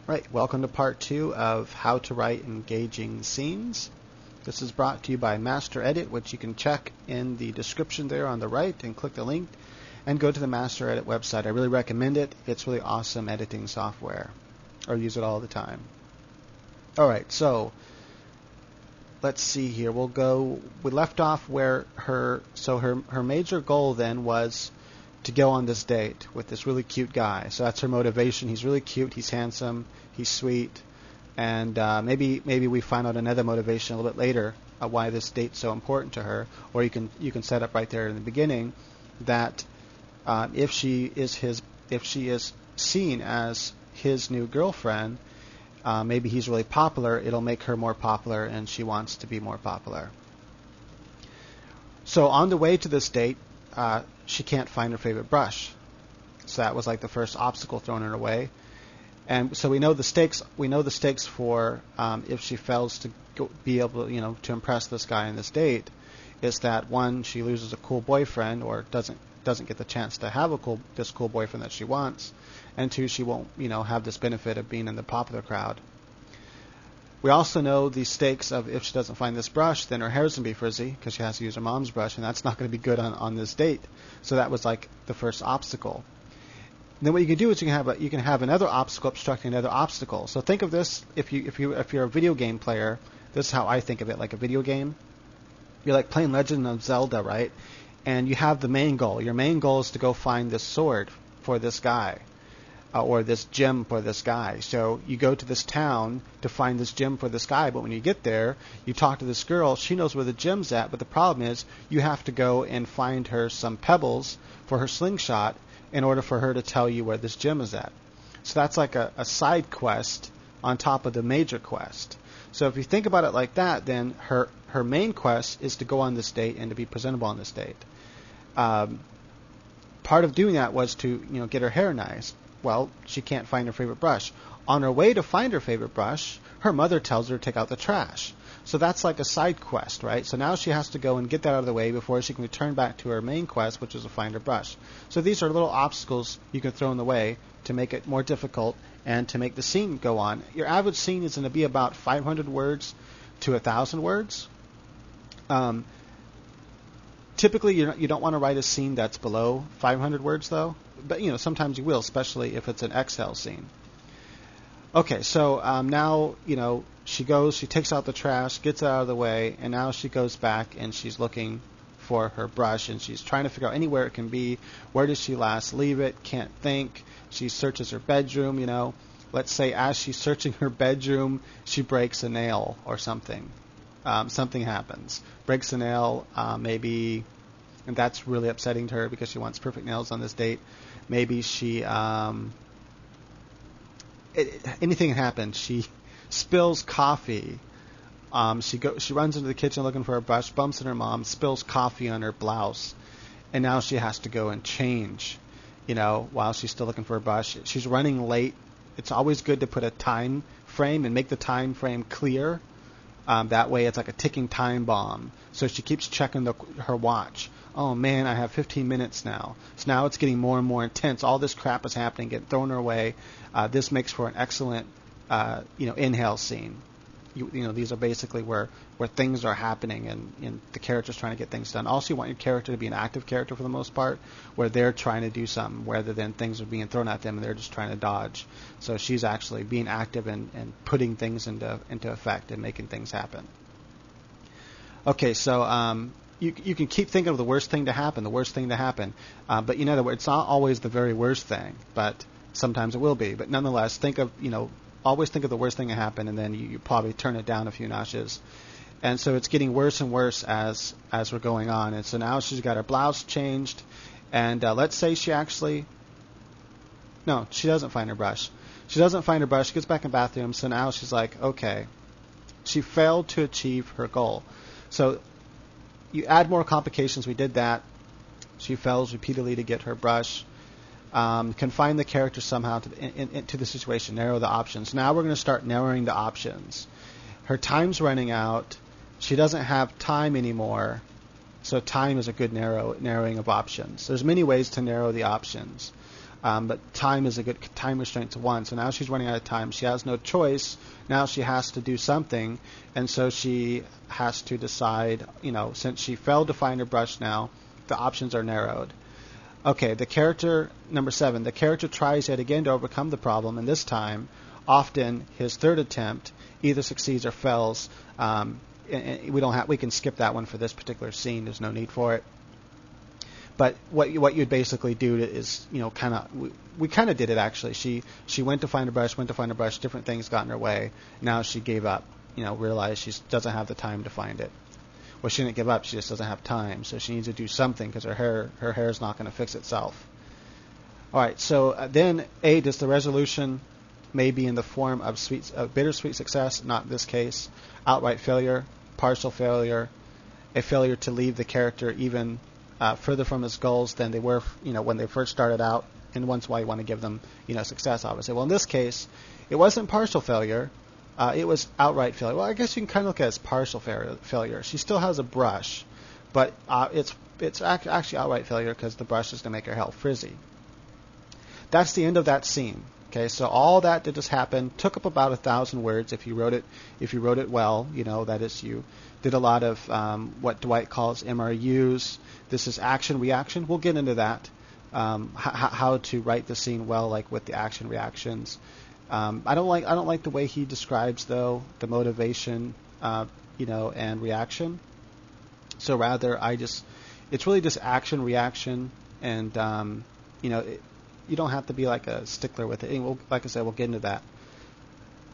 Right, welcome to part 2 of How to Write Engaging Scenes. This is brought to you by Master Edit, which you can check in the description there on the right and click the link and go to the Master Edit website. I really recommend it. It's really awesome editing software. I use it all the time. Alright, so let's see here. We left off where her major goal then was to go on this date with this really cute guy. So that's her motivation. He's really cute, he's handsome, he's sweet, and maybe we find out another motivation a little bit later why this date's so important to her. Or you can set up right there in the beginning that if she is seen as his new girlfriend, maybe he's really popular. It'll make her more popular, and she wants to be more popular. So on the way to this date, she can't find her favorite brush. So that was like the first obstacle thrown in her way. And so we know the stakes. We know the stakes for if she fails to be able, to impress this guy on this date, is that one, she loses a cool boyfriend or doesn't get the chance to have this cool boyfriend that she wants, and two, she won't have this benefit of being in the popular crowd. We also know the stakes of if she doesn't find this brush, then her hair's going to be frizzy because she has to use her mom's brush, and that's not going to be good on this date. So that was like the first obstacle. And then what you can do is you can have another obstacle obstructing another obstacle. So think of this, if you're a video game player, this is how I think of it, like a video game. You're like playing Legend of Zelda, right? And you have the main goal. Your main goal is to go find this sword for this guy. Or this gem for this guy. So you go to this town to find this gem for this guy, but when you get there, you talk to this girl. She knows where the gem's at, but the problem is you have to go and find her some pebbles for her slingshot in order for her to tell you where this gem is at. So that's like a side quest on top of the major quest. So if you think about it like that, then her main quest is to go on this date and to be presentable on this date. Part of doing that was to get her hair nice. Well, she can't find her favorite brush. On her way to find her favorite brush, her mother tells her to take out the trash. So that's like a side quest, right? So now she has to go and get that out of the way before she can return back to her main quest, which is to find her brush. So these are little obstacles you can throw in the way to make it more difficult and to make the scene go on. Your average scene is going to be about 500 words to 1,000 words. Typically, you don't want to write a scene that's below 500 words, though. But sometimes you will, especially if it's an Excel scene. Okay, so now she takes out the trash, gets it out of the way, and now she goes back and she's looking for her brush, and she's trying to figure out anywhere it can be. Where did she last leave it? Can't think. She searches her bedroom. Let's say as she's searching her bedroom, she breaks a nail or something. Something happens. Breaks a nail, maybe. And that's really upsetting to her because she wants perfect nails on this date. Maybe she, anything happens. She spills coffee. She runs into the kitchen looking for a brush, bumps into her mom, spills coffee on her blouse, and now she has to go and change. While she's still looking for a brush, she's running late. It's always good to put a time frame and make the time frame clear. That way, it's like a ticking time bomb. So she keeps checking her watch. Oh man, I have 15 minutes now. So now it's getting more and more intense. All this crap is happening, getting thrown her way. This makes for an excellent, inhale scene. These are basically where things are happening and the character's trying to get things done. Also, you want your character to be an active character for the most part, where they're trying to do something rather than things are being thrown at them and they're just trying to dodge. So she's actually being active and putting things into effect and making things happen. Okay, so you can keep thinking of the worst thing to happen, but it's not always the very worst thing, but sometimes it will be. But nonetheless, always think of the worst thing to happen, and then you probably turn it down a few notches. And so it's getting worse and worse as we're going on. And so now she's got her blouse changed, and let's say she doesn't find her brush. She doesn't find her brush. She gets back in the bathroom. So now she's like, okay, she failed to achieve her goal. So you add more complications. We did that. She fails repeatedly to get her brush. Confine the character somehow to the situation, narrow the options. Now we're going to start narrowing the options. Her time's running out. She doesn't have time anymore, so time is a good narrowing of options. There's many ways to narrow the options. But time is a good time restraint to 1. So now she's running out of time. She has no choice. Now she has to do something, and so she has to decide. Since she failed to find her brush, now the options are narrowed. Okay, the character number 7. The character tries yet again to overcome the problem, and this time, often his third attempt either succeeds or fails. And we can skip that one for this particular scene. There's no need for it. But what you'd basically do is, we kind of did it actually. She went to find a brush, different things got in her way. Now she gave up, realized she doesn't have the time to find it. Well, she didn't give up, she just doesn't have time. So she needs to do something because her hair is not going to fix itself. All right, so then 8 is the resolution may be in the form of bittersweet success, not this case, outright failure, partial failure, a failure to leave the character even further from his goals than they were, when they first started out, and once why you want to give them, success, obviously. Well, in this case, it wasn't partial failure, it was outright failure. Well, I guess you can kind of look at it as partial failure. She still has a brush, but it's actually outright failure because the brush is going to make her hair frizzy. That's the end of that scene. Okay, so all that did just happen. Took up about 1,000 words if you wrote it well. That is, you did a lot of what Dwight calls MRUs. This is action reaction. We'll get into that. How to write the scene well, like with the action reactions. I don't like the way he describes though the motivation, and reaction. So rather, it's really just action reaction, and you don't have to be like a stickler with it. Like I said, we'll get into that.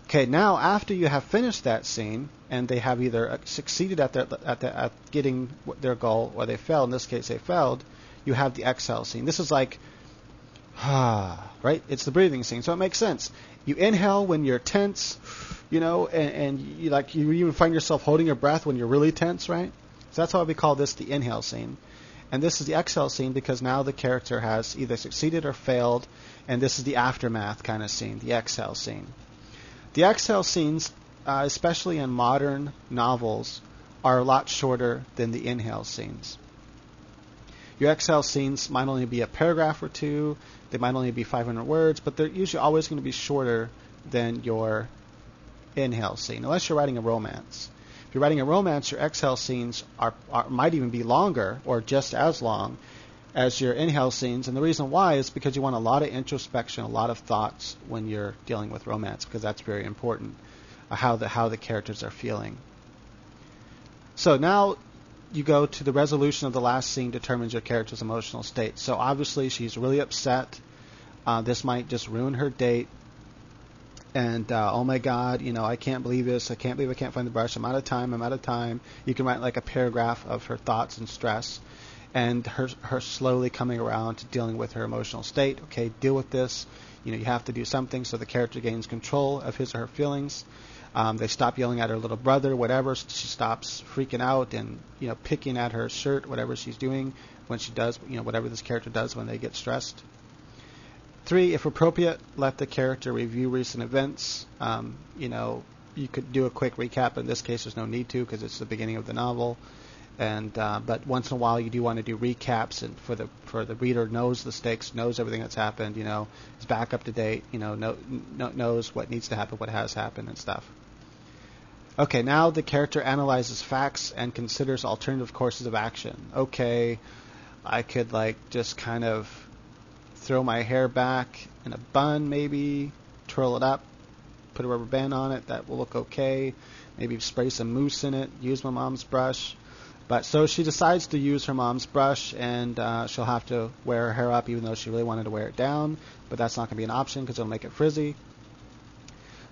Okay, now after you have finished that scene and they have either succeeded at getting their goal or they failed, in this case they failed, you have the exhale scene. This is like, right? It's the breathing scene, so it makes sense. You inhale when you're tense, and you even find yourself holding your breath when you're really tense, right? So that's why we call this the inhale scene. And this is the exhale scene because now the character has either succeeded or failed, and this is the aftermath kind of scene, the exhale scene. The exhale scenes, especially in modern novels, are a lot shorter than the inhale scenes. Your exhale scenes might only be a paragraph or two, they might only be 500 words, but they're usually always going to be shorter than your inhale scene, unless you're writing a romance. If you're writing a romance, your exhale scenes might even be longer or just as long as your inhale scenes, and the reason why is because you want a lot of introspection, a lot of thoughts when you're dealing with romance, because that's very important, how the characters are feeling. So now you go to the resolution of the last scene determines your character's emotional state. So obviously she's really upset. This might just ruin her date. And, oh my God, I can't believe this. I can't believe I can't find the brush. I'm out of time. You can write like a paragraph of her thoughts and stress and her slowly coming around to dealing with her emotional state. Okay, deal with this. You have to do something so the character gains control of his or her feelings. They stop yelling at her little brother, whatever. She stops freaking out and, picking at her shirt, whatever she's doing when she does, whatever this character does when they get stressed. 3, if appropriate, let the character review recent events. You could do a quick recap. In this case, there's no need to because it's the beginning of the novel. And but once in a while, you do want to do recaps, and for the reader knows the stakes, knows everything that's happened. Is back up to date. Knows what needs to happen, what has happened, and stuff. Okay, now the character analyzes facts and considers alternative courses of action. Okay, I could just kind of throw my hair back in a bun, maybe twirl it up, put a rubber band on it. That will look okay. Maybe spray some mousse in it. Use my mom's brush. But so she decides to use her mom's brush, and she'll have to wear her hair up, even though she really wanted to wear it down. But that's not going to be an option because it'll make it frizzy.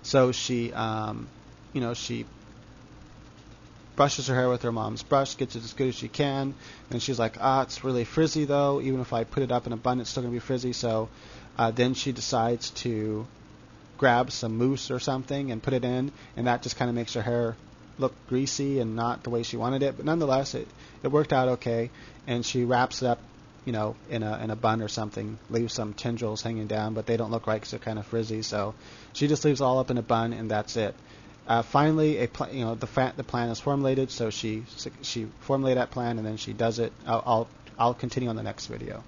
So she, she brushes her hair with her mom's brush, gets it as good as she can, and she's like, it's really frizzy though. Even if I put it up in a bun, it's still going to be frizzy. So then she decides to grab some mousse or something and put it in, and that just kind of makes her hair look greasy and not the way she wanted it. But nonetheless, it worked out okay, and she wraps it up, in a bun or something, leaves some tendrils hanging down, but they don't look right because they're kind of frizzy. So she just leaves it all up in a bun, and that's it. Finally, the plan is formulated, so she formulated that plan, and then she does it. I'll continue on the next video.